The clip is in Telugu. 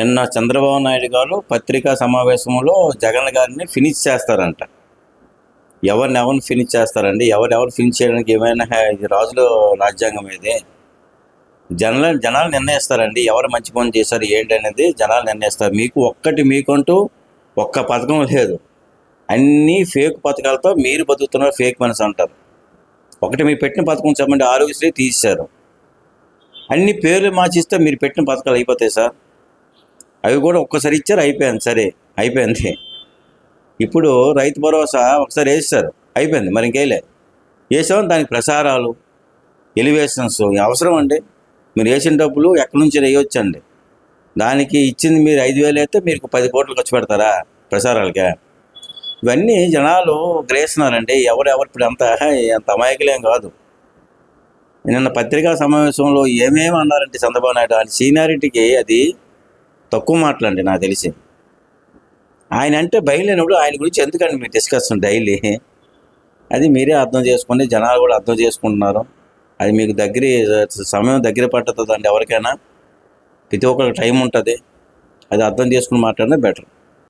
నిన్న చంద్రబాబు నాయుడు గారు పత్రికా సమావేశంలో జగన్ గారిని ఫినిష్ చేస్తారంట. ఎవరిని ఫినిష్ చేస్తారండి? ఎవరు ఫినిష్ చేయడానికి ఏమైనా ఇది రాజుల రాజ్యాంగం ఇది? జనాలు నిర్ణయిస్తారండి ఎవరు మంచి పని చేశారు ఏంటి అనేది జనాలు నిర్ణయిస్తారు. మీకంటూ ఒక్క పథకం లేదు. అన్నీ ఫేక్ పథకాలతో మీరు బతుకుతున్నారు. ఫేక్ మనిషి అంటారు. ఒకటి మీరు పెట్టిన పథకం చెప్పండి, ఆరోగ్యశ్రీ తీసేశారు. అన్ని పేర్లు మార్చిస్తే మీరు పెట్టిన పథకాలు అయిపోతాయి సార్. అవి కూడా ఒక్కసారి ఇచ్చారు, అయిపోయింది. సరే అయిపోయింది. ఇప్పుడు రైతు భరోసా ఒకసారి వేస్తారు, అయిపోయింది. మరి ఇంకేలే వేసామని దానికి ప్రసారాలు, ఎలివేషన్స్ అవసరం అండి? మీరు వేసిన డబ్బులు ఎక్కడి నుంచి వేయొచ్చండి? దానికి ఇచ్చింది మీరు 5,000 అయితే మీరు 10 కోట్లు ఖర్చు పెడతారా ప్రసారాలకే? ఇవన్నీ జనాలు గ్రహిస్తున్నారండి. ఎవరు ఇప్పుడు అంత అమాయకులేం కాదు. నిన్న పత్రికా సమావేశంలో ఏమేమి అన్నారంటే చంద్రబాబు నాయుడు ఆయన సీనియారిటీకి అది తక్కువ మాటలండి నాకు తెలిసి. ఆయన అంటే బయలుదేరినప్పుడు ఆయన గురించి ఎందుకండి మీరు డిస్కషన్ డైలీ? అది మీరే అర్థం చేసుకోండి, జనాలు కూడా అర్థం చేసుకుంటున్నారు. అది మీకు సమయం దగ్గర పట్టుతుందండి ఎవరికైనా. ప్రతి ఒక్కరికి టైం ఉంటుంది. అది అర్థం చేసుకుని మాట్లాడినా బెటర్.